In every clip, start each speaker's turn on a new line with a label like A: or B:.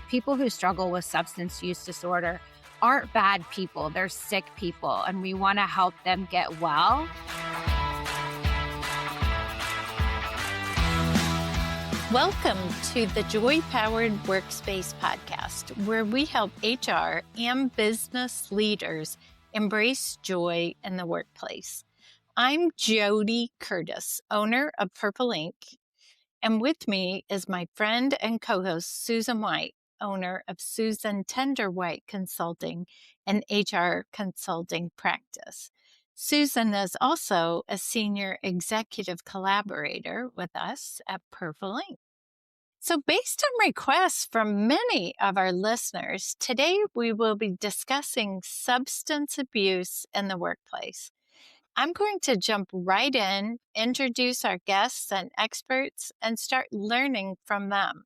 A: people who struggle with substance use disorder aren't bad people. They're sick people, and we want to help them get well.
B: Welcome to the Joy Powered Workspace podcast, where we help HR and business leaders embrace joy in the workplace. I'm JoDee Curtis, owner of Purple Ink, and with me is my friend and co-host Susan White, owner of Susan Tender White Consulting and HR consulting practice. Susan is also a senior executive collaborator with us at Purple Ink. So based on requests from many of our listeners, today we will be discussing substance abuse in the workplace. I'm going to jump right in, introduce our guests and experts, and start learning from them.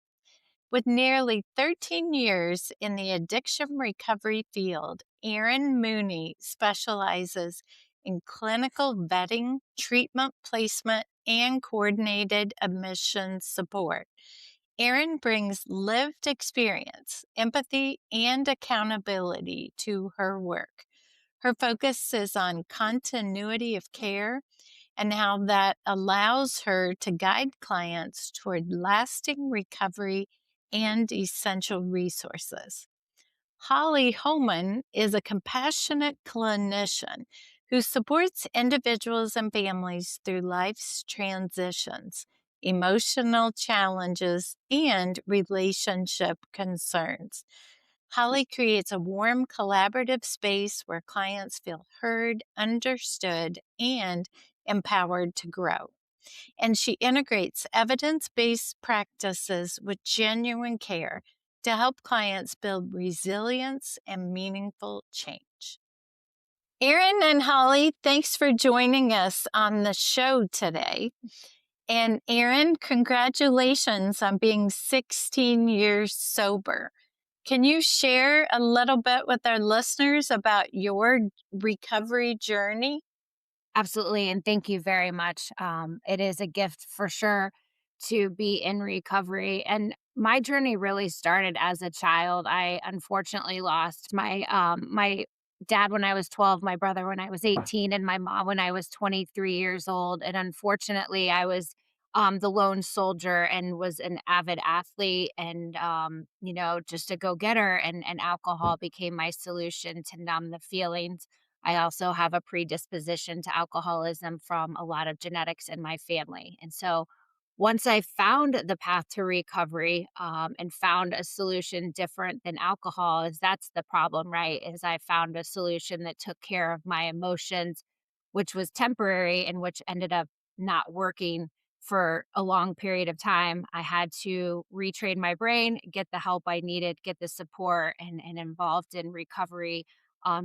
B: With nearly 13 years in the addiction recovery field, Erin Mooney specializes in clinical vetting, treatment placement, and coordinated admission support. Erin brings lived experience, empathy, and accountability to her work. Her focus is on continuity of care and how that allows her to guide clients toward lasting recovery and essential resources. Holly Homan is a compassionate clinician who supports individuals and families through life's transitions, emotional challenges, and relationship concerns. Holly creates a warm, collaborative space where clients feel heard, understood, and empowered to grow. And she integrates evidence-based practices with genuine care to help clients build resilience and meaningful change. Erin and Holly, thanks for joining us on the show today. And Erin, congratulations on being 16 years sober. Can you share a little bit with our listeners about your recovery journey?
A: Absolutely. And thank you very much. It is a gift for sure to be in recovery. And my journey really started as a child. I unfortunately lost my dad when I was 12, my brother when I was 18, and my mom when I was 23 years old. And unfortunately, I was the lone soldier and was an avid athlete and, just a go-getter. And alcohol became my solution to numb the feelings. I also have a predisposition to alcoholism from a lot of genetics in my family. And so once I found the path to recovery and found a solution different than alcohol, is that's the problem, right? Is I found a solution that took care of my emotions, which was temporary and which ended up not working for a long period of time. I had to retrain my brain, get the help I needed, get the support, and involved in recovery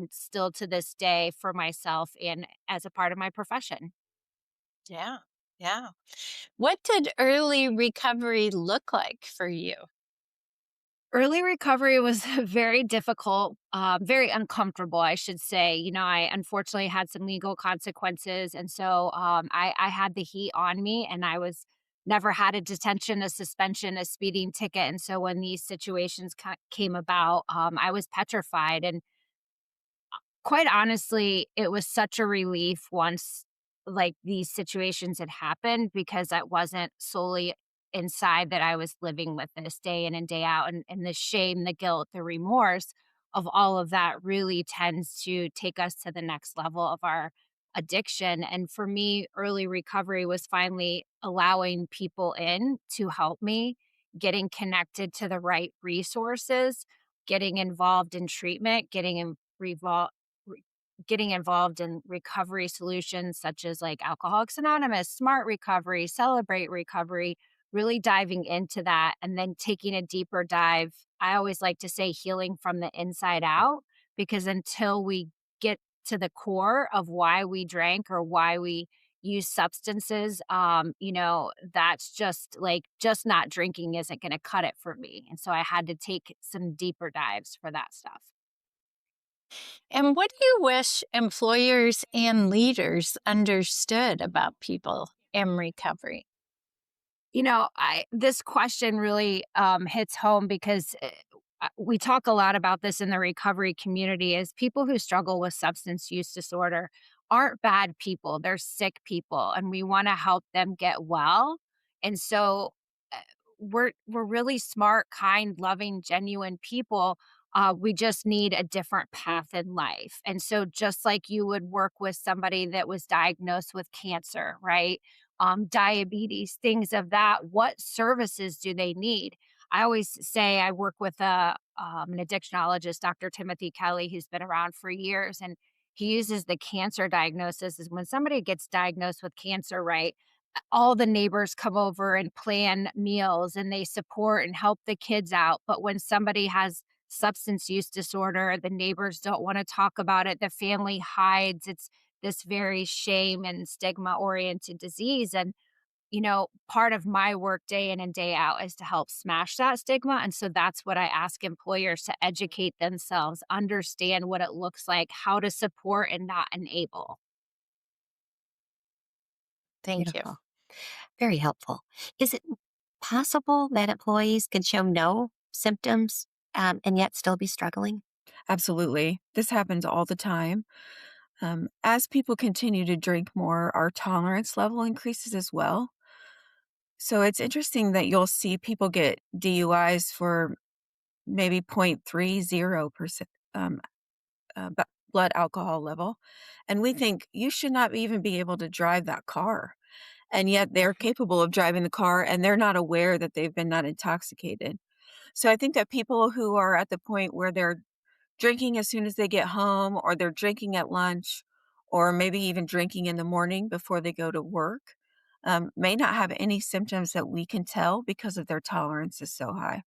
A: still to this day for myself and as a part of my profession.
B: Yeah. What did early recovery look like for you?
A: Early recovery was very difficult, very uncomfortable, I should say. I unfortunately had some legal consequences. And so I had the heat on me, and I was never had a detention, a suspension, a speeding ticket. And so when these situations came about, I was petrified. And quite honestly, it was such a relief once like these situations had happened, because that wasn't solely inside that I was living with this day in and day out. And the shame, the guilt, the remorse of all of that really tends to take us to the next level of our addiction. And for me, early recovery was finally allowing people in to help me, getting connected to the right resources, getting involved in treatment, getting involved in recovery solutions such as like Alcoholics Anonymous, Smart Recovery, Celebrate Recovery, really diving into that and then taking a deeper dive. I always like to say healing from the inside out, because until we get to the core of why we drank or why we use substances, that's just not drinking isn't going to cut it for me. And so I had to take some deeper dives for that stuff.
B: And what do you wish employers and leaders understood about people in recovery?
A: This question really hits home because we talk a lot about this in the recovery community is people who struggle with substance use disorder aren't bad people, they're sick people, and we want to help them get well. And so uh, we're really smart, kind, loving, genuine people. We just need a different path in life. And so just like you would work with somebody that was diagnosed with cancer, right? Diabetes, things of that, what services do they need? I always say I work with an addictionologist, Dr. Timothy Kelly, who's been around for years, and he uses the cancer diagnosis is when somebody gets diagnosed with cancer, right? All the neighbors come over and plan meals and they support and help the kids out. But when somebody has substance use disorder, the neighbors don't want to talk about it. The family hides. It's this very shame and stigma oriented disease. And part of my work day in and day out is to help smash that stigma. And so that's what I ask employers to educate themselves, understand what it looks like, how to support and not enable.
B: Thank you.
C: Beautiful. Very helpful. Is it possible that employees can show no symptoms and yet still be struggling?
D: Absolutely. This happens all the time. As people continue to drink more, our tolerance level increases as well. So it's interesting that you'll see people get DUIs for maybe 0.30% blood alcohol level. And we think you should not even be able to drive that car. And yet they're capable of driving the car and they're not aware that they've been not intoxicated. So I think that people who are at the point where they're drinking as soon as they get home, or they're drinking at lunch, or maybe even drinking in the morning before they go to work, may not have any symptoms that we can tell because of their tolerance is so high.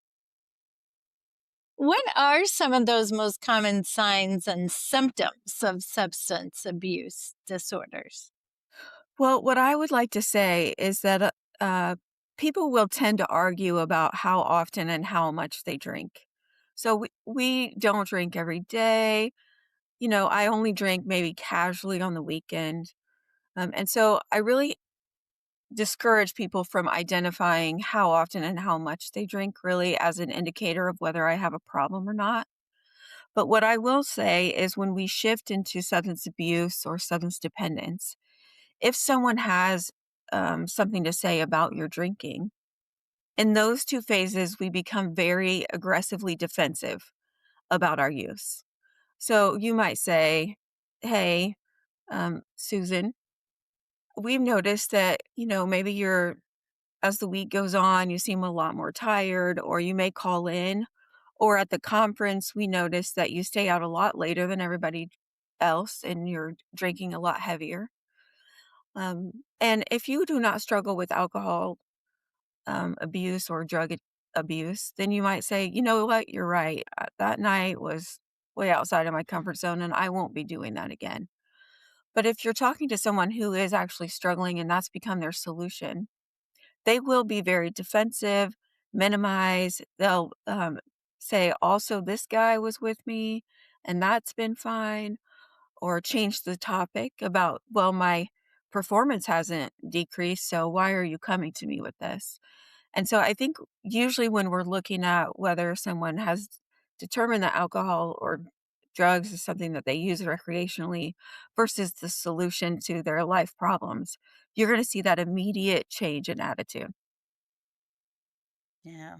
B: What are some of those most common signs and symptoms of substance abuse disorders?
D: Well, what I would like to say is that people will tend to argue about how often and how much they drink. So we don't drink every day. I only drink maybe casually on the weekend. And so I really discourage people from identifying how often and how much they drink really as an indicator of whether I have a problem or not. But what I will say is when we shift into substance abuse or substance dependence, if someone has something to say about your drinking, in those two phases, we become very aggressively defensive about our use. So you might say, hey, Susan, we've noticed that, maybe as the week goes on, you seem a lot more tired, or you may call in, or at the conference, we notice that you stay out a lot later than everybody else and you're drinking a lot heavier. And if you do not struggle with alcohol abuse or abuse, then you might say, you know what, you're right. That night was way outside of my comfort zone and I won't be doing that again. But if you're talking to someone who is actually struggling and that's become their solution, they will be very defensive, minimize. They'll say, also, this guy was with me and that's been fine, or change the topic about, well, my performance hasn't decreased. So why are you coming to me with this? And so I think usually when we're looking at whether someone has determined that alcohol or drugs is something that they use recreationally versus the solution to their life problems, you're going to see that immediate change in attitude.
B: Yeah.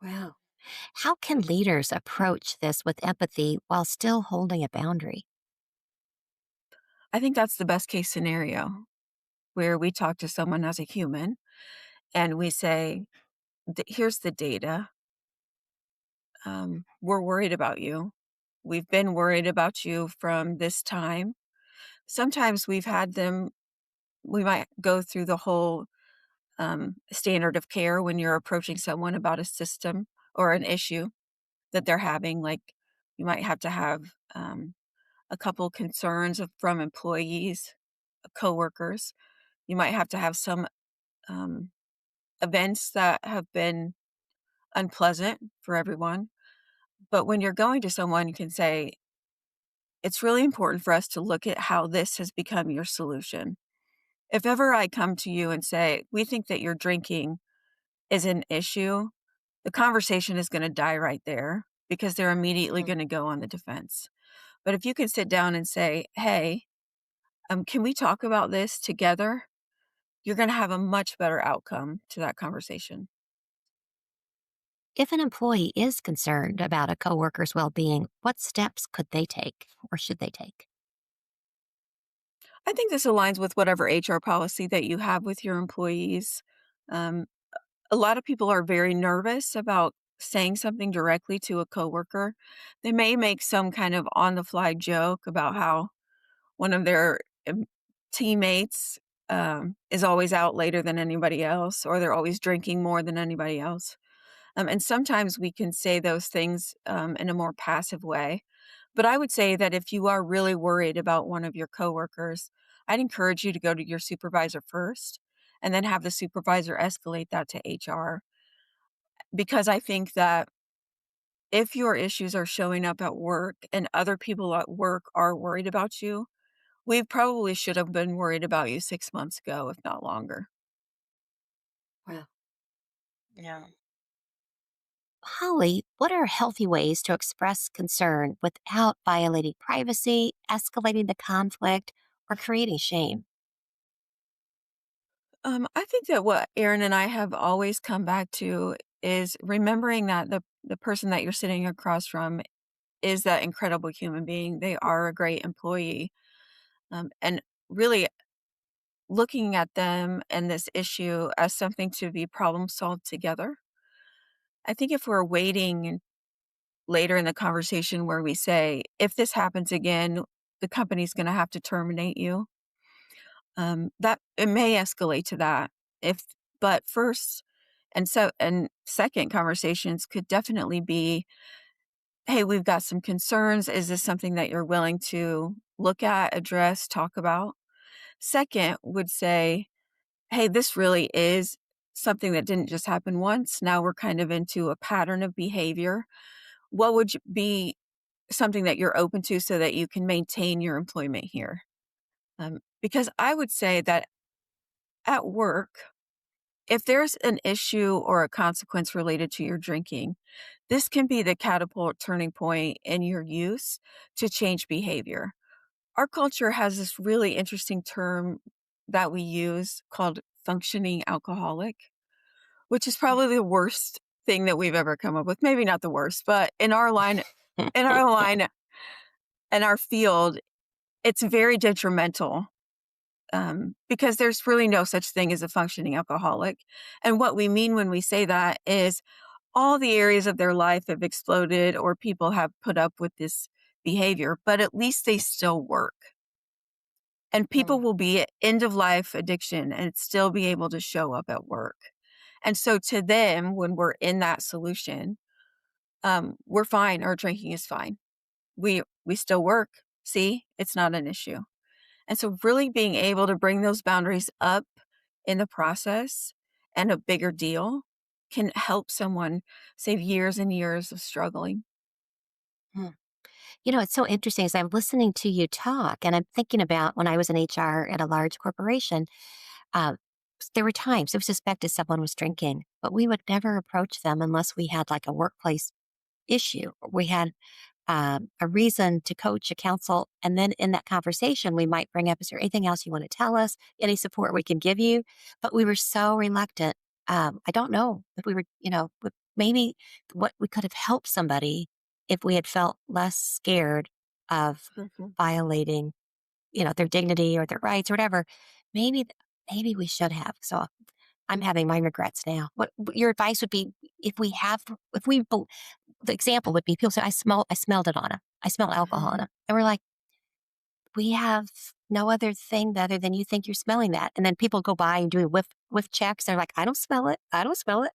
C: Wow. How can leaders approach this with empathy while still holding a boundary?
D: I think that's the best case scenario where we talk to someone as a human and we say, Here's the data. We're worried about you. We've been worried about you from this time. Sometimes we might go through the whole standard of care when you're approaching someone about a system or an issue that they're having. Like you might have to have a couple concerns from employees, coworkers. You might have to have some um, events that have been unpleasant for everyone. But when you're going to someone, you can say, it's really important for us to look at how this has become your solution. If ever I come to you and say, we think that your drinking is an issue, the conversation is going to die right there because they're immediately
C: Mm.
D: going to go on the defense. But if you can sit down and say, hey, can we talk about this together? You're going to have a much better outcome to that conversation.
C: If an employee is concerned about a coworker's well being, what steps could they take or should they take?
D: I think this aligns with whatever HR policy that you have with your employees. Um, a lot of people are very nervous about saying something directly to a coworker. They may make some kind of on the fly joke about how one of their teammates is always out later than anybody else, or they're always drinking more than anybody else. And sometimes we can say those things in a more passive way. But I would say that if you are really worried about one of your coworkers, I'd encourage you to go to your supervisor first and then have the supervisor escalate that to HR. Because I think that if your issues are showing up at work and other people at work are worried about you, we probably should have been worried about you 6 months ago, if not longer.
C: Wow.
B: Yeah.
C: Holly, what are healthy ways to express concern without violating privacy, escalating the conflict, or creating shame?
D: I think that what Erin and I have always come back to is remembering that the person that you're sitting across from is that incredible human being. They are a great employee. And really looking at them and this issue as something to be problem solved together. I think if we're waiting later in the conversation where we say, if this happens again, the company's going to have to terminate you, that it may escalate to that. If, but first and second conversations could definitely be, hey, we've got some concerns. Is this something that you're willing to look at, address, talk about? Second would say, hey, this really is something that didn't just happen once. Now we're kind of into a pattern of behavior. What would be something that you're open to so that you can maintain your employment here? Because I would say that at work, if there's an issue or a consequence related to your drinking, this can be the catapult turning point in your use to change behavior. Our culture has this really interesting term that we use called functioning alcoholic, which is probably the worst thing that we've ever come up with. Maybe not the worst, but in our line and our field, it's very detrimental because there's really no such thing as a functioning alcoholic. And what we mean when we say that is all the areas of their life have exploded or people have put up with this behavior, but at least they still work. And people
B: Mm.
D: will be at end of life addiction and still be able to show up at work. And so to them, when we're in that solution, we're fine. Our drinking is fine. We still work. See, it's not an issue. And so really being able to bring those boundaries up in the process and a bigger deal can help someone save years and years of struggling.
C: Hmm. It's so interesting as I'm listening to you talk, and I'm thinking about when I was in HR at a large corporation. Uh, there were times it was suspected someone was drinking, but we would never approach them unless we had like a workplace issue. We had a reason to coach, a counsel. And then in that conversation, we might bring up, is there anything else you want to tell us? Any support we can give you? But we were so reluctant. I don't know if we were, maybe what we could have helped somebody if we had felt less scared of
D: Mhm.
C: violating, their dignity or their rights or whatever. Maybe, maybe we should have. So I'm having my regrets now. What your advice would be if we have, if we the example would be people say, I smelled it on him. I smelled alcohol on him. And we're like, we have no other thing other than you think you're smelling that. And then people go by and do whiff checks. They're like, I don't smell it. I don't smell it.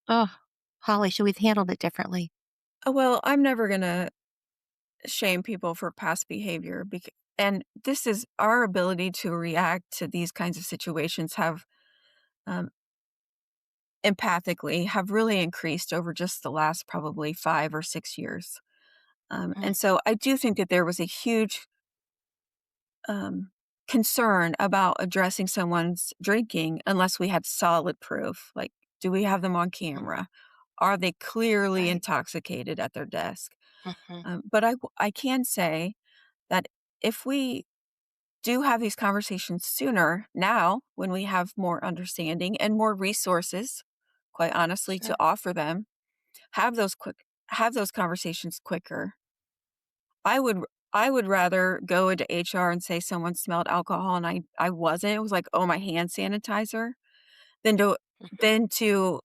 C: Oh, Holly, should we have handled it differently?
D: Well, I'm never going to shame people for past behavior. And this is our ability to react to these kinds of situations have um, empathically have really increased over just the last probably 5 or 6 years.
C: Mm,
D: And so I do think that there was a huge um, concern about addressing someone's drinking unless we had solid proof. Like, do we have them on
C: mm,
D: camera? Are they clearly
C: Right.
D: intoxicated at their desk?
C: Hmm.
D: But I can say that if we do have these conversations sooner now, when we have more understanding and more resources, quite honestly, to
C: Sure.
D: offer them, have those quick have those conversations quicker. I would I would rather go into HR and say someone smelled alcohol and I wasn't. It was like, "Oh, my hand sanitizer," than
C: Hmm.
D: to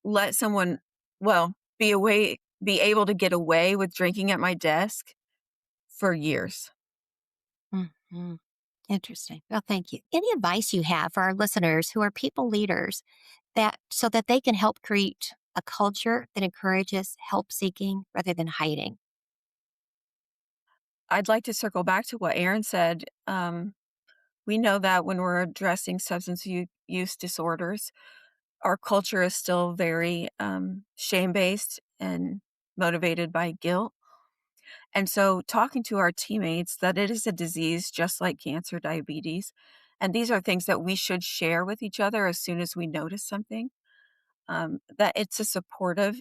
D: let someone, well, be able to get away with drinking at my desk for years.
C: Hmm. Interesting. Well, thank you. Any advice you have for our listeners who are people leaders that so that they can help create a culture that encourages help seeking rather than hiding?
D: I'd like to circle back to what Aaron said. We know that when we're addressing substance use disorders, our culture is still very shame based and motivated by guilt. And so, talking to our teammates that it is a disease just like cancer, diabetes, and these are things that we should share with each other as soon as we notice something, that it's a supportive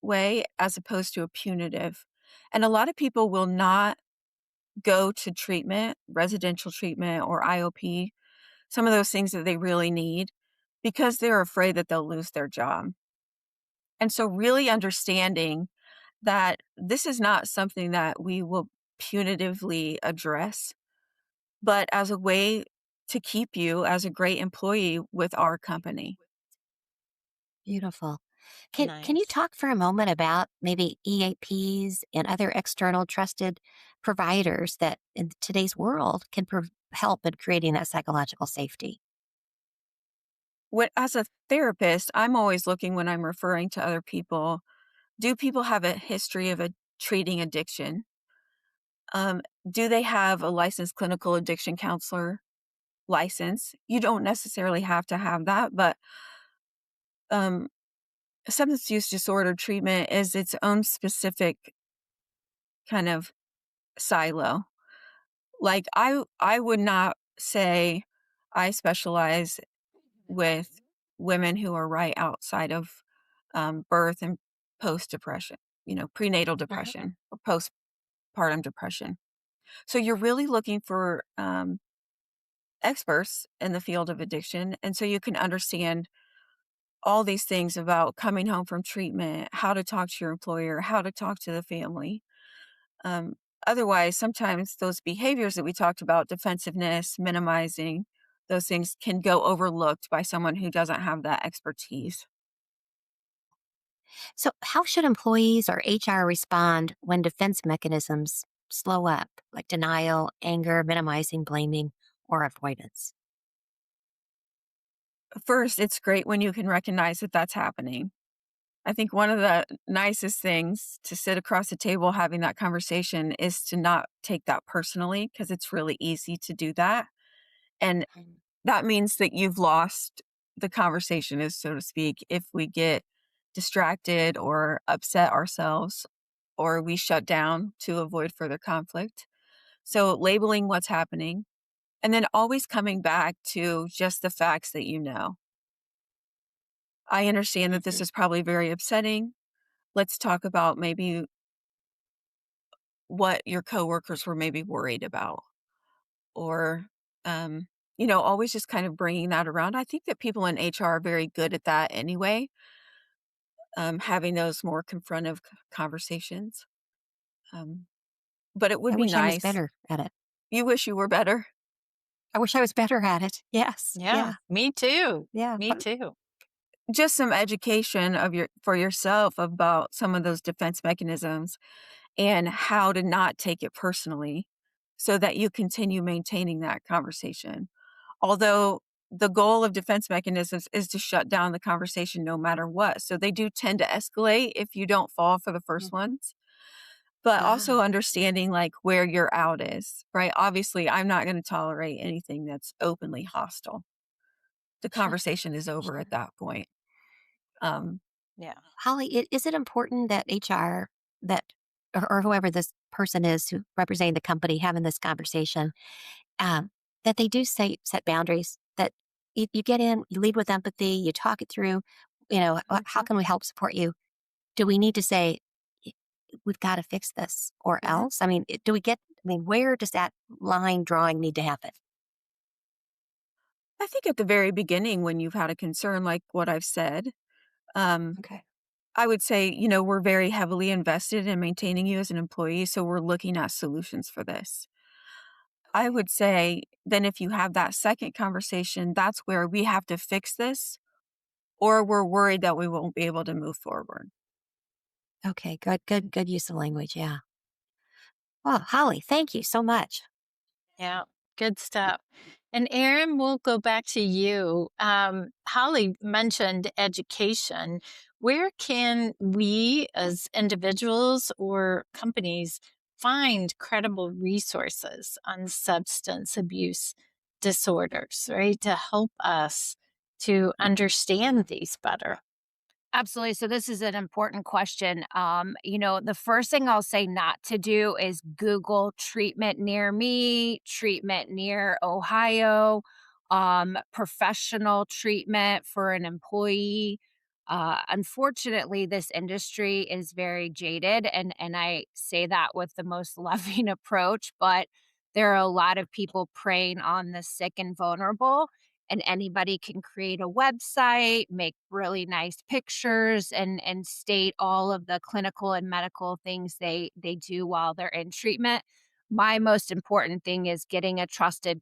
D: way as opposed to a punitive. And a lot of people will not go to treatment, residential treatment, or IOP, some of those things that they really need, because they're afraid that they'll lose their job. And so, really understanding that this is not something that we will punitively address, but as a way to keep you as a great employee with our company.
C: Beautiful. Can you
B: Nice.
C: talk for a moment about maybe EAPs and other external trusted providers that in today's world can help in creating that psychological safety?
D: As a therapist, I'm always looking when I'm referring to other people, do people have a history of treating addiction? Um, do they have a licensed clinical addiction counselor license? You don't necessarily have to have that, but um, substance use disorder treatment is its own specific kind of silo. Like I would not say I specialize with women who are right outside of birth and post depression, prenatal
C: Mhm.
D: depression or postpartum depression. So you're really looking for experts in the field of addiction. And so you can understand all these things about coming home from treatment, how to talk to your employer, how to talk to the family. Um, Otherwise, sometimes those behaviors that we talked about, defensiveness, minimizing, those things can go overlooked by someone who doesn't have that expertise.
C: So, how should employees or HR respond when defense mechanisms slow up, like denial, anger, minimizing, blaming, or avoidance?
D: First, it's great when you can recognize that that's happening. I think one of the nicest things to sit across the table having that conversation is to not take that personally because it's really easy to do that. And
C: Mhm.
D: that means that you've lost the conversation, is so to speak, if we get distracted or upset ourselves or we shut down to avoid further conflict. So, labeling what's happening and then always coming back to just the facts that you know. I understand that this
C: Mhm.
D: is probably very upsetting. Let's talk about maybe what your coworkers were maybe worried about or, um, always just kind of bringing that around. I think that people in HR are very good at that anyway, having those more confrontive conversations. Um, but it would
C: I
D: be
C: wish I was
D: nice.
C: better at it.
D: You wish you were better.
C: I wish I was better at it. Yes.
B: Yeah,
C: Yeah.
B: me too.
C: Yeah.
B: Me too.
D: Just some education for yourself about some of those defense mechanisms and how to not take it personally so that you continue maintaining that conversation. Although the goal of defense mechanisms is to shut down the conversation no matter what. So they do tend to escalate if you don't fall for the first
C: Mm.
D: ones, but also
C: Ah,
D: understanding like where your out is, right? Obviously, I'm not going to tolerate anything that's openly hostile. The
C: sure.
D: conversation is over at
C: Sure.
D: that point. Um,
B: Yeah.
C: Holly, is it important that HR that or whoever this person is who representing the company having this conversation, um, that they do set boundaries, that you get in, you lead with empathy, you talk it through, how
D: Mhm.
C: can we help support you? do we need to say, "Y- we've got to fix this or
D: Mhm.
C: else? I mean, do we get, I mean, where does that line drawing need to happen?
D: I think at the very beginning when you've had a concern like what I've said, um,
C: Okay.
D: I would say, we're very heavily invested in maintaining you as an employee, so we're looking at solutions for this. I would say then if you have that second conversation, that's where we have to fix this or we're worried that we won't be able to move forward.
C: Okay. Good use of language. Yeah. Well, Holly, thank you so much.
B: Yeah, good stuff. And Erin, we'll go back to you. Holly mentioned education. Where can we as individuals or companies find credible resources on substance abuse disorders, right? To help us to understand these better.
A: Absolutely. So this is an important question. The first thing I'll say not to do is Google treatment near me, treatment near Ohio, professional treatment for an employee. Unfortunately, this industry is very jaded, and I say that with the most loving approach, but there are a lot of people preying on the sick and vulnerable, and anybody can create a website, make really nice pictures, and state all of the clinical and medical things they do while they're in treatment. My most important thing is getting a trusted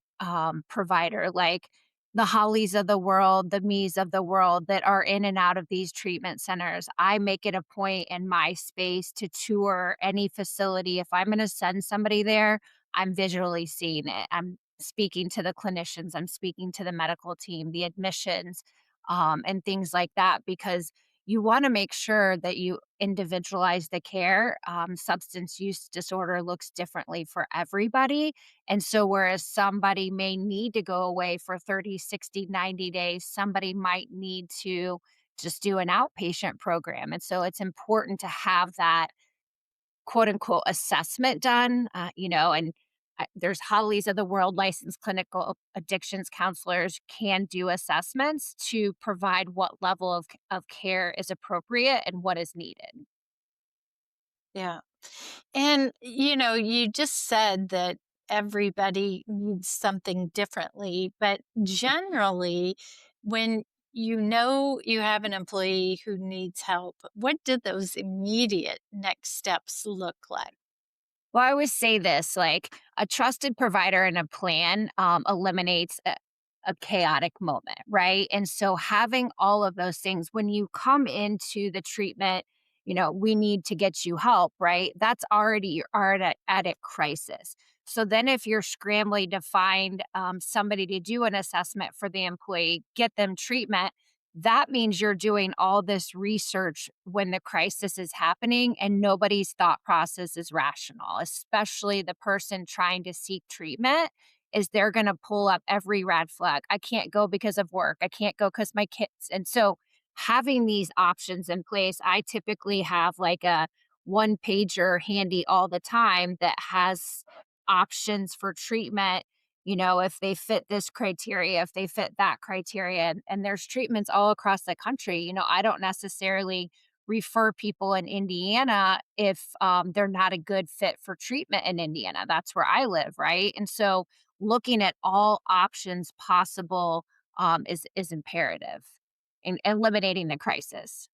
A: provider like the Hollies of the world, the me's of the world that are in and out of these treatment centers. I make it a point in my space to tour any facility. If I'm going to send somebody there, I'm visually seeing it. I'm speaking to the clinicians, I'm speaking to the medical team, the admissions, and things like that, because you want to make sure that you individualize the care. Substance use disorder looks differently for everybody. And so, whereas somebody may need to go away for 30, 60, 90 days, somebody might need to just do an outpatient program. And so, it's important to have that quote unquote assessment done, and there's Hollies of the world licensed clinical addictions counselors can do assessments to provide what level of care is appropriate and what is needed.
B: Yeah. And, you just said that everybody needs something differently, but generally, when you know you have an employee who needs help, what did those immediate next steps look like?
A: Well, I always say this, like a trusted provider and a plan eliminates a chaotic moment, right? And so having all of those things when you come into the treatment, we need to get you help, right? That's already, you're already at a crisis. So then if you're scrambling to find somebody to do an assessment for the employee, get them treatment, that means you're doing all this research when the crisis is happening and nobody's thought process is rational, especially the person trying to seek treatment is they're going to pull up every red flag. I can't go because of work. I can't go because my kids. And so having these options in place, I typically have like a one pager handy all the time that has options for treatment, if they fit this criteria, if they fit that criteria. And there's treatments all across the country. I don't necessarily refer people in Indiana if they're not a good fit for treatment in Indiana. That's where I live, right? And so looking at all options possible is imperative in eliminating the crisis.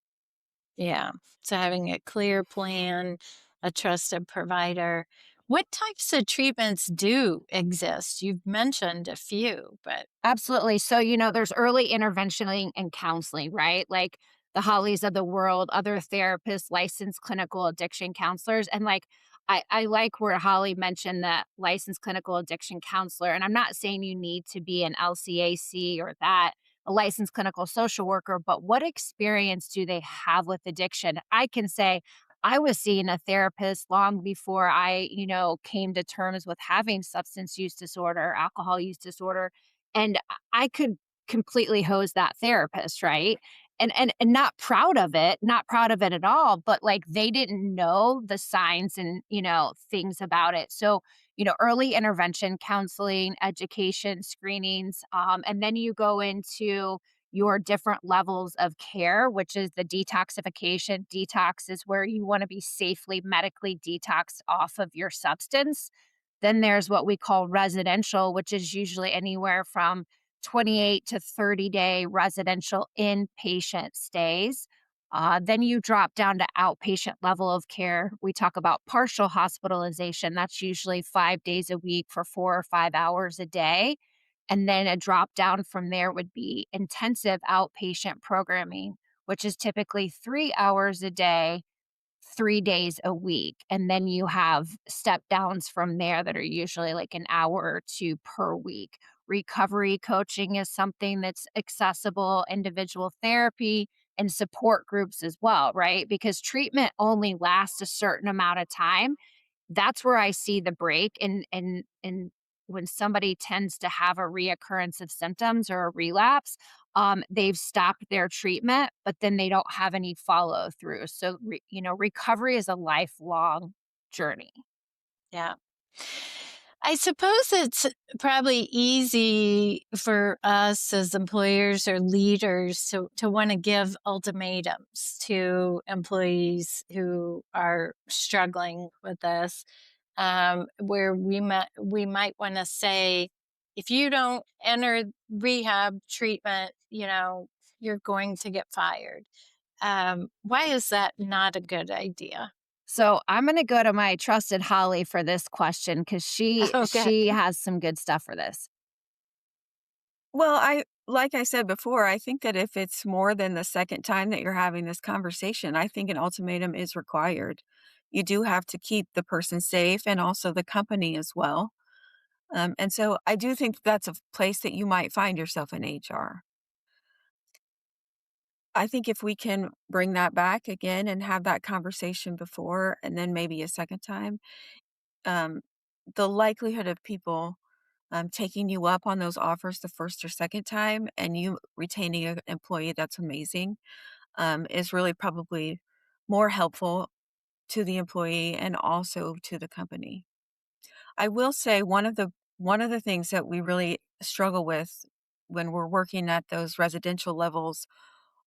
B: Yeah. So having a clear plan, a trusted provider. What types of treatments do exist? You've mentioned a few, but
A: Absolutely. So, there's early intervention and counseling, right? Like the Hollies of the world, other therapists, licensed clinical addiction counselors. And like, I like where Holly mentioned that licensed clinical addiction counselor. And I'm not saying you need to be an LCAC or that, a licensed clinical social worker, but what experience do they have with addiction? I can say, I was seeing a therapist long before I, came to terms with having substance use disorder, alcohol use disorder, and I could completely hose that therapist, right? And not proud of it, not proud of it at all, but, like, they didn't know the signs and, things about it. So, early intervention, counseling, education, screenings, and then you go into, your different levels of care, which is the detoxification. Detox is where you want to be safely medically detoxed off of your substance. Then there's what we call residential, which is usually anywhere from 28 to 30-day residential inpatient stays. Then you drop down to outpatient level of care. We talk about partial hospitalization. That's usually 5 days a week for 4 or 5 hours a day. And then a drop down from there would be intensive outpatient programming, which is typically 3 hours a day, 3 days a week. And then you have step downs from there that are usually like an hour or two per week. Recovery coaching is something that's accessible, individual therapy and support groups as well, right? Because treatment only lasts a certain amount of time. That's where I see the break and when somebody tends to have a reoccurrence of symptoms or a relapse, they've stopped their treatment, but then they don't have any follow through. So, recovery is a lifelong journey.
B: Yeah. I suppose it's probably easy for us as employers or leaders to want to give ultimatums to employees who are struggling with this, where we might want to say, if you don't enter rehab treatment, you're going to get fired. Why is that not a good idea?
A: So I'm going to go to my trusted Holly for this question because she
B: Okay.
A: she has some good stuff for this.
D: Well, like I said before, I think that if it's more than the second time that you're having this conversation, I think an ultimatum is required. You do have to keep the person safe and also the company as well. And so I do think that's a place that you might find yourself in HR. I think if we can bring that back again and have that conversation before and then maybe a second time, um, the likelihood of people taking you up on those offers the first or second time and you retaining an employee that's amazing is really probably more helpful to the employee and also to the company. I will say one of the things that we really struggle with when we're working at those residential levels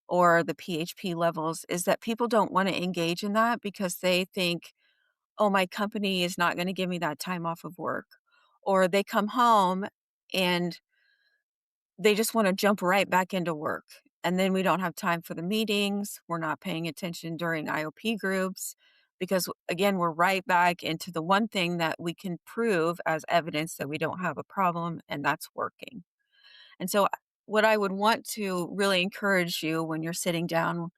D: or the PHP levels is that people don't want to engage in that because they think, oh, my company is not going to give me that time off of work. Or they come home and they just want to jump right back into work. And then we don't have time for the meetings. We're not paying attention during IOP groups because, again, we're right back into the one thing that we can prove as evidence that we don't have a problem, and that's working. And so, what I would want to really encourage you when you're sitting down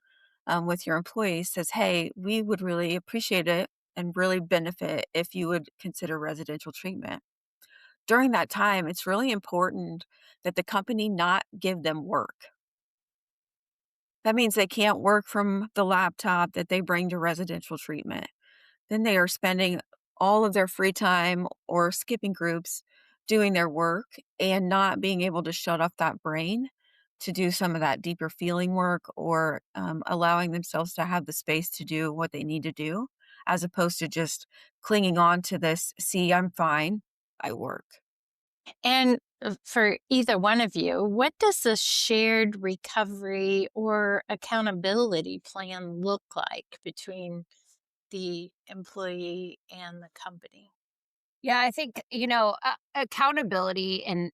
D: with your employees says, hey, we would really appreciate it and really benefit if you would consider residential treatment. During that time, it's really important that the company not give them work. That means they can't work from the laptop that they bring to residential treatment. Then they are spending all of their free time or skipping groups doing their work and not being able to shut off that brain to do some of that deeper feeling work or allowing themselves to have the space to do what they need to do, as opposed to just clinging on to this, see, I'm fine, I work.
B: And for either one of you, what does a shared recovery or accountability plan look like between the employee and the company?
A: Yeah, I think, accountability and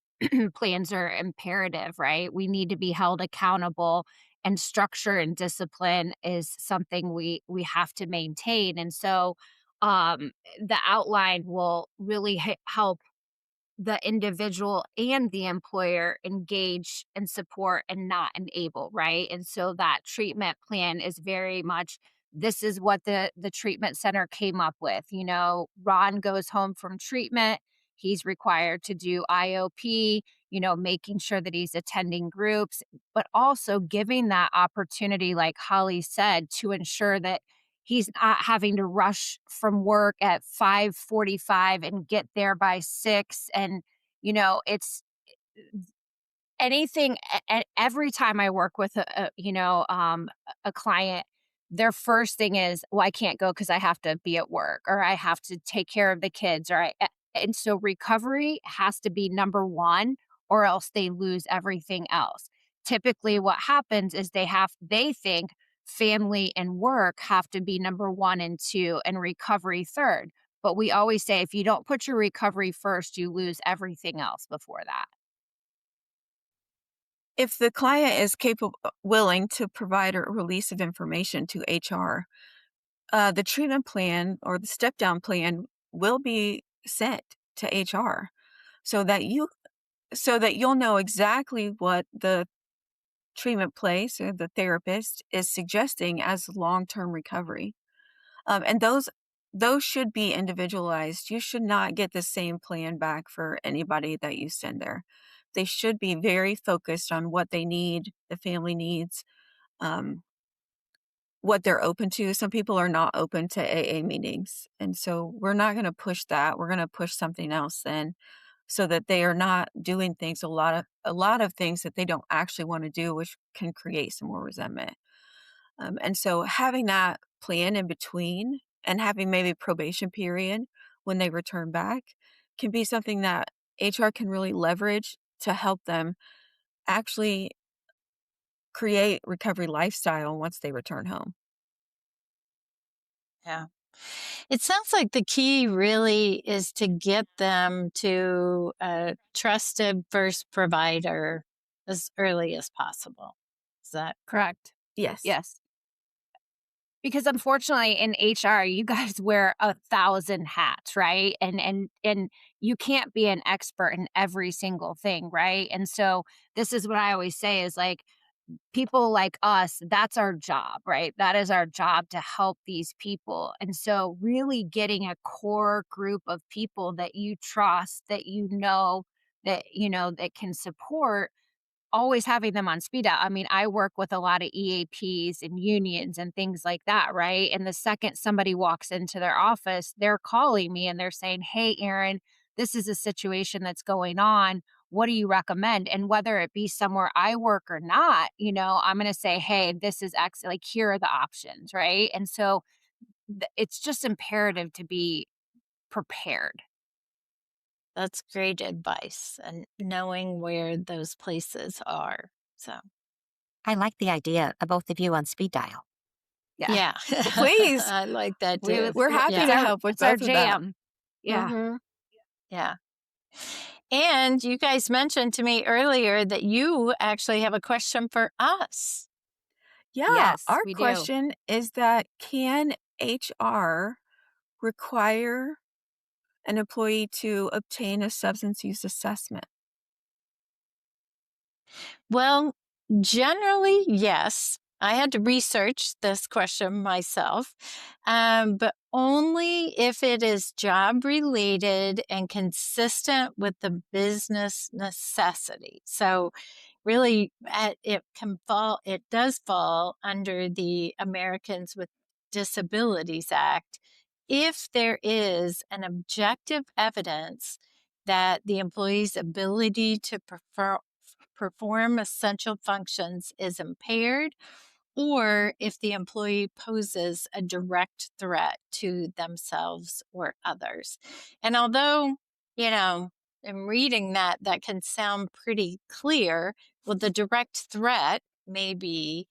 A: plans are imperative, right? We need to be held accountable and structure and discipline is something we have to maintain. And so the outline will really help the individual and the employer engage and support and not enable, right? And so that treatment plan is very much this is what the treatment center came up with. Ron goes home from treatment, he's required to do IOP, making sure that he's attending groups, but also giving that opportunity like Holly said to ensure that he's not having to rush from work at 5:45 and get there by 6 and it's anything every time I work with a client, their first thing is, "Well, I can't go because I have to be at work or I have to take care of the kids," and so recovery has to be number 1 or else they lose everything else. typically what happens is they think family and work have to be number 1 and 2 and recovery third. But we always say if you don't put your recovery first, you lose everything else before that.
D: If the client is capable willing to provide a release of information to HR, the treatment plan or the step down plan will be sent to HR so that you'll know exactly what the treatment place or the therapist is suggesting as long-term recovery. And those should be individualized. You should not get the same plan back for anybody that you send there. They should be very focused on what they need, the family needs, um, what they're open to. Some people are not open to AA meetings, and so we're not gonna push that. We're gonna push something else then so that they are not doing things a lot of things that they don't actually wanna do, which can create some more resentment. And so having that plan in between and having maybe probation period when they return back can be something that HR can really leverage to help them actually create recovery lifestyle once they return home.
B: Yeah. It sounds like the key really is to get them to a trusted first provider as early as possible. Is that
A: Correct.
D: Yes.
A: Yes. Because unfortunately in HR, you guys wear 1,000 hats, right? And you can't be an expert in every single thing, right? And so this is what I always say is like people like us, that's our job, right? That is our job to help these people. And so really getting a core group of people that you trust, that can support, always having them on speed dial. I mean, I work with a lot of EAPs and unions and things like that, right? And the second somebody walks into their office, they're calling me and they're saying, "Hey, Erin, this is a situation that's going on. What do you recommend?" And whether it be somewhere I work or not, I'm going to say, "Hey, this is X, like, here are the options," right? And so it's just imperative to be prepared.
B: that's great advice and knowing where those places are. So,
C: I like the idea of both of you on speed dial.
A: Yeah.
B: yeah.
D: Well, please,
B: I like that too.
D: we're happy
A: It's
D: to
B: Yeah.
A: our
D: help with
A: it's our
D: both of that.
A: jam. Yeah.
D: Mhm.
B: Yeah. And you guys mentioned to me earlier that you actually have a question for us.
D: Yeah,
A: Yes,
D: our
A: we do.
D: question is that can HR require an employee to obtain a substance use assessment?
B: Well, generally, yes. I had to research this question myself, but only if it is job related and consistent with the business necessity. So, really, it does fall under the Americans with Disabilities Act if there is an objective evidence that the employee's ability to perform essential functions is impaired, or if the employee poses a direct threat to themselves or others. And although, you know, in reading that, that can sound pretty clear, well, the direct threat may be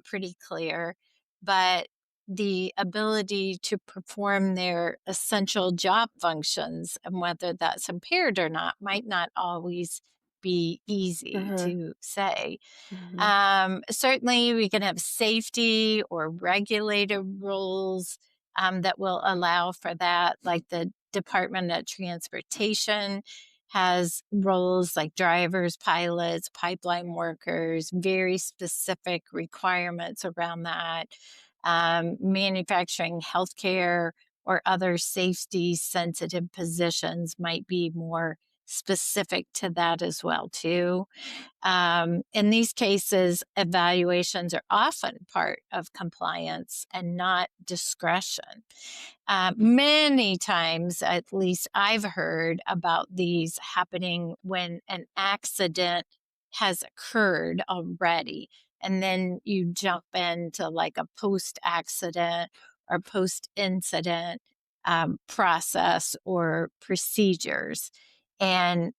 B: pretty clear, but the ability to perform their essential job functions and whether that's impaired or not might not always be easy
D: Mhm,
B: to say.
D: mhm,
B: Certainly, we can have safety or regulated rules that will allow for that, like the Department of Transportation has rules like drivers, pilots, pipeline workers, very specific requirements around that. Manufacturing, healthcare, or other safety sensitive positions might be more specific to that as well too. In these cases, evaluations are often part of compliance and not discretion. Many times, at least I've heard about these happening when an accident has occurred already. And then you jump into like a post accident or post incident process or procedures. And,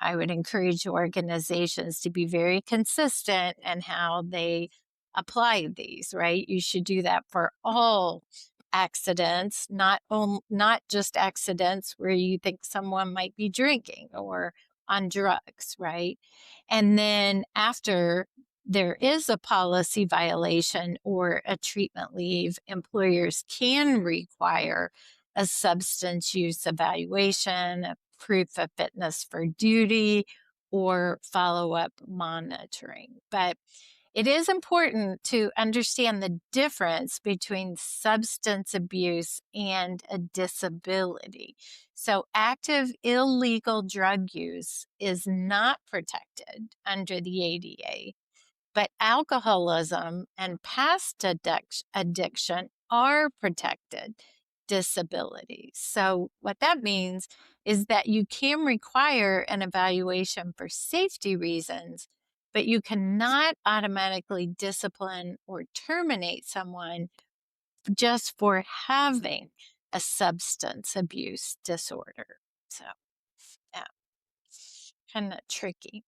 B: I would encourage organizations to be very consistent in how they apply these, right? You should do that for all accidents, not just accidents where you think someone might be drinking or on drugs, right? And then after there is a policy violation or a treatment leave, employers can require a substance use evaluation, a proof of fitness for duty, or follow up monitoring. But it is important to understand the difference between substance abuse and a disability. So, active illegal drug use is not protected under the ADA, but alcoholism and past addiction are protected disabilities. So, what that means is that you can require an evaluation for safety reasons, but you cannot automatically discipline or terminate someone just for having a substance abuse disorder. So, yeah, kind of tricky.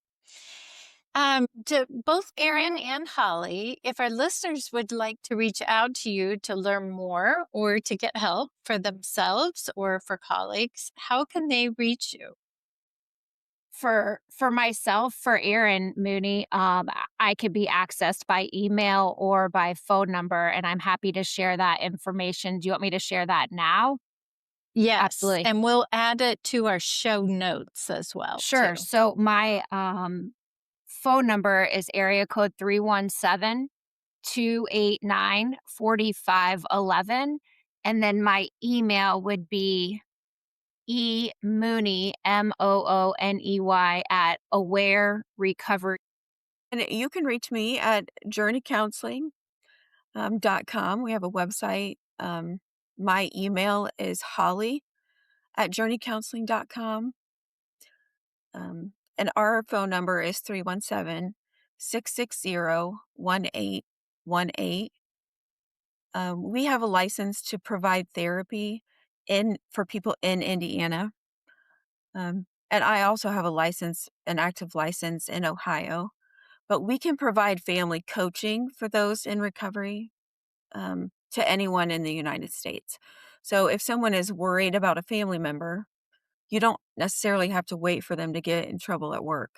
B: To both Erin and Holly, if our listeners would like to reach out to you to learn more or to get help for themselves or for colleagues, how can they reach you?
A: For myself, for Erin Mooney, I could be accessed by email or by phone number, and I'm happy to share that information. Do you want me to share that now?
B: Yes,
A: Absolutely.
B: and we'll add it to our show notes as well,
A: Sure.
B: too.
A: So my phone number is area code 317-289-4511, and then my email would be Mooney, Mooney at Aware Recovery.
D: And you can reach me at journeycounseling .com. We have a website. My email is holly at journeycounseling.com. And our phone number is 317-660-1818. We have a license to provide therapy for people in Indiana. And I also have an active license in Ohio. But we can provide family coaching for those in recovery, to anyone in the United States. So if someone is worried about a family member, you don't necessarily have to wait for them to get in trouble at work.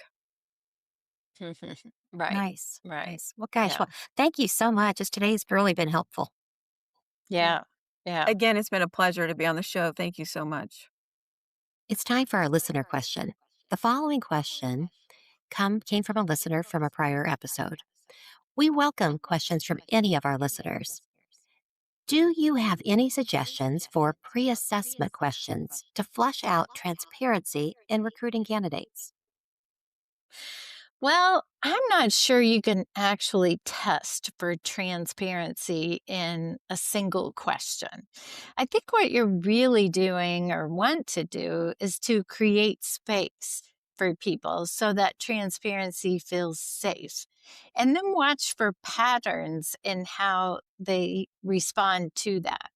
B: Right,
C: Nice.
B: right.
C: Nice. Well, gosh,
B: Yeah,
C: well, thank you so much. This today's really been helpful.
B: yeah, yeah.
D: Again, it's been a pleasure to be on the show. Thank you so much.
C: It's time for our listener question. The following question came from a listener from a prior episode. We welcome questions from any of our listeners. Do you have any suggestions for pre assessment questions to flush out transparency in recruiting candidates?
B: Well, I'm not sure you can actually test for transparency in a single question. I think what you're really doing or want to do is to create space for people so that transparency feels safe. And then watch for patterns in how they respond to that.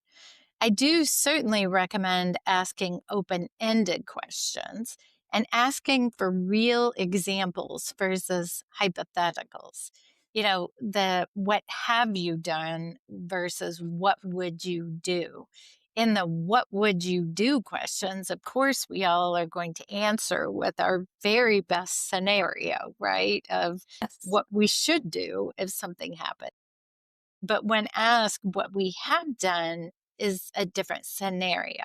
B: I do certainly recommend asking open ended questions and asking for real examples versus hypotheticals. The what have you done versus what would you do? In the what would you do questions, of course, we all are going to answer with our very best scenario, right? Of
C: Yes.
B: what we should do if something happened. But when asked what we have done is a different scenario.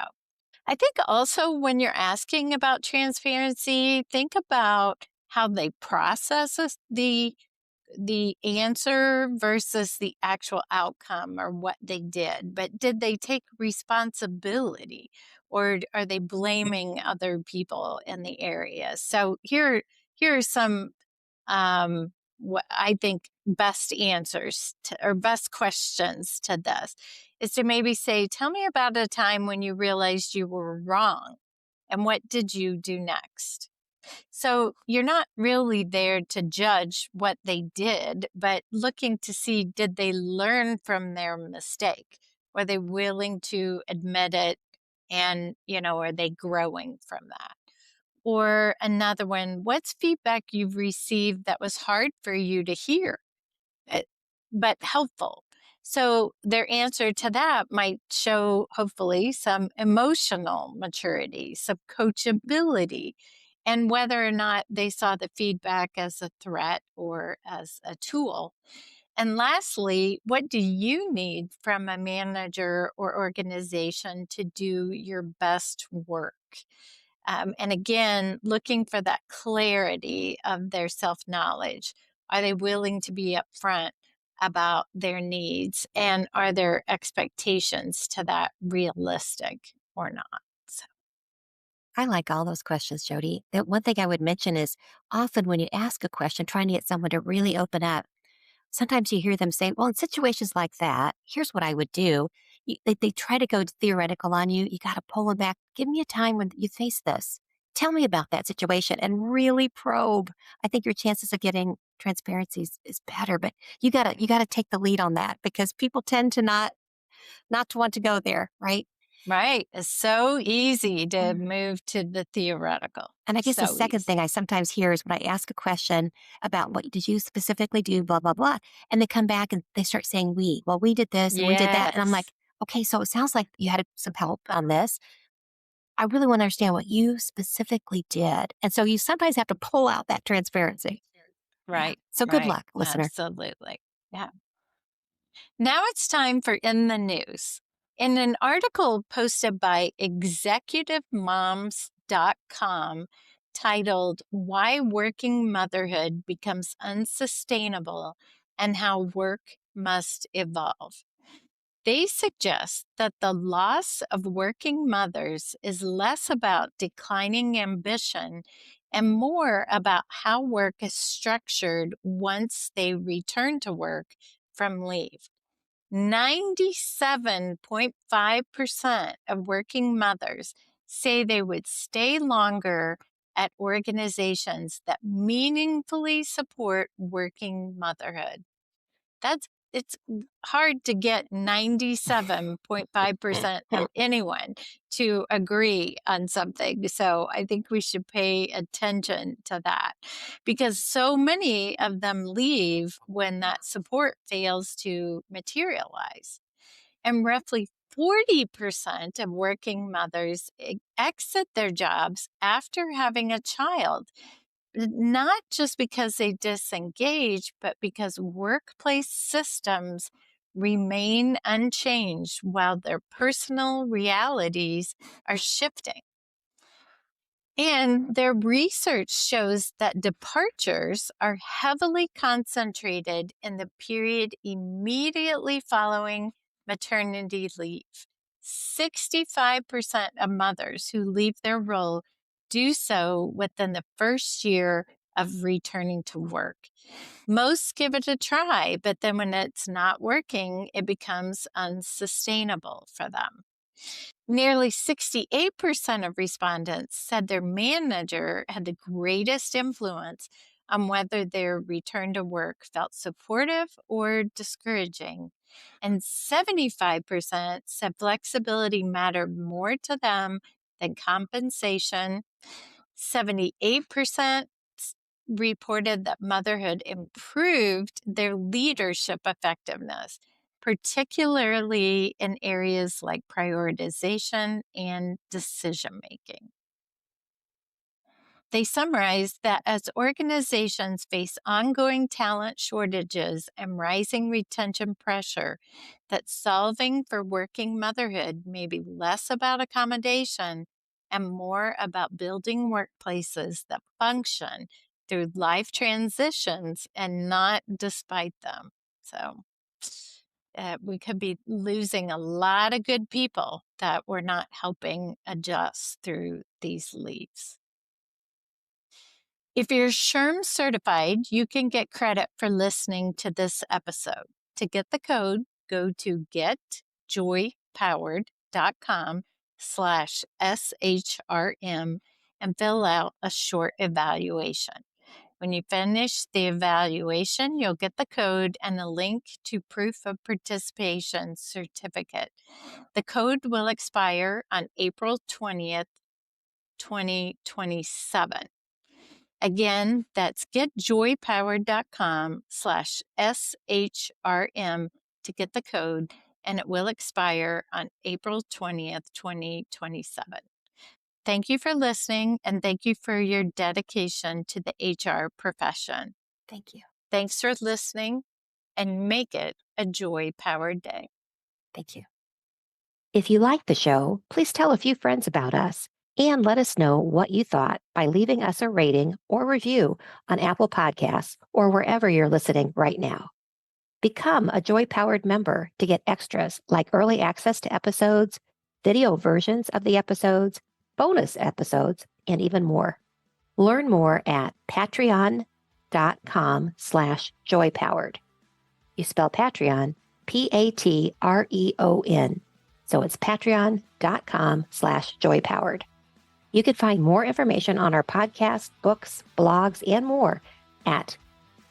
B: I think also when you're asking about transparency, think about how they process the answer versus the actual outcome or what they did. But did they take responsibility or are they blaming other people in the area? So here are some what I think best answers or best questions to this is to maybe say, tell me about a time when you realized you were wrong and what did you do next? So you're not really there to judge what they did, but looking to see did they learn from their mistake? Were they willing to admit it? And, are they growing from that? Or another one, what's feedback you've received that was hard for you to hear, uh, but helpful? So their answer to that might show, hopefully, some emotional maturity, some coachability, and whether or not they saw the feedback as a threat or as a tool. And lastly, what do you need from a manager or organization to do your best work? And again, looking for that clarity of their self knowledge. Are they willing to be upfront about their needs? And are their expectations to that realistic or not? So,
C: I like all those questions, Jody. The one thing I would mention is often when you ask a question, trying to get someone to really open up, sometimes you hear them say, well, in situations like that, here's what I would do. They try to go theoretical on you. You got to pull them back. Give me a time when you face this. Tell me about that situation and really probe. I think your chances of getting transparency is better, but you gotta take the lead on that because people tend to not to want to go there, right?
B: right. It's so easy to
C: Mm.
B: move to the theoretical.
C: And I guess the
B: So
C: second thing
B: easy.
C: I sometimes hear is when I ask a question about what did you specifically do, blah, blah, blah. And they come back and they start saying we. Well, we did this and we did that. And I'm
B: Yes.
C: like, okay, so it sounds like you had some help on this. I really want to understand what you specifically did. And so you sometimes have to pull out that transparency. Yeah.
B: Right.
C: So good
B: Right.
C: luck, listener.
B: Absolutely. Yeah. Now it's time for In the News. In an article posted by executivemoms.com titled Why Working Motherhood Becomes Unsustainable and How Work Must Evolve, they suggest that the loss of working mothers is less about declining ambition and more about how work is structured once they return to work from leave. 97.5% of working mothers say they would stay longer at organizations that meaningfully support working motherhood. It's hard to get 97.5% of anyone to agree on something. So I think we should pay attention to that because so many of them leave when that support fails to materialize. And roughly 40% of working mothers exit their jobs after having a child, not just because they disengage, but because workplace systems remain unchanged while their personal realities are shifting. And their research shows that departures are heavily concentrated in the period immediately following maternity leave. 65% of mothers who leave their role do so within the first year of returning to work. Most give it a try, but then when it's not working, it becomes unsustainable for them. Nearly 68% of respondents said their manager had the greatest influence on whether their return to work felt supportive or discouraging. And 75% said flexibility mattered more to them than compensation. 78% reported that motherhood improved their leadership effectiveness, particularly in areas like prioritization and decision making. They summarized that as organizations face ongoing talent shortages and rising retention pressure, that solving for working motherhood may be less about accommodation and more about building workplaces that function through life transitions and not despite them. So we could be losing a lot of good people that we're not helping adjust through these leaves. If you're SHRM certified, you can get credit for listening to this episode. To get the code, go to getjoypowered.com/SHRM and fill out a short evaluation. When you finish the evaluation, you'll get the code and a link to proof of participation certificate. The code will expire on April 20th, 2027. Again, that's getjoypowered.com/SHRM to get the code, and it will expire on April 20th, 2027. Thank you for listening, and thank you for your dedication to the HR profession.
C: Thank you.
B: Thanks for listening, and make it a joy-powered day.
C: Thank you. If you like the show, please tell a few friends about us and let us know what you thought by leaving us a rating or review on Apple Podcasts or wherever you're listening right now. Become a Joy Powered member to get extras like early access to episodes, video versions of the episodes, bonus episodes, and even more. Learn more at patreon.com/joypowered. You spell Patreon, Patreon. So it's patreon.com/joypowered. You can find more information on our podcast, books, blogs, and more at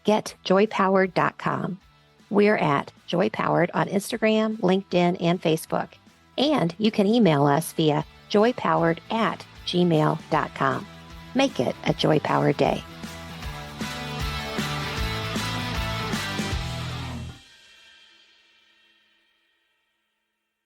C: getjoypowered.com. We're at JoyPowered on Instagram, LinkedIn, and Facebook. And you can email us via joypowered@gmail.com. Make it a joy-powered day.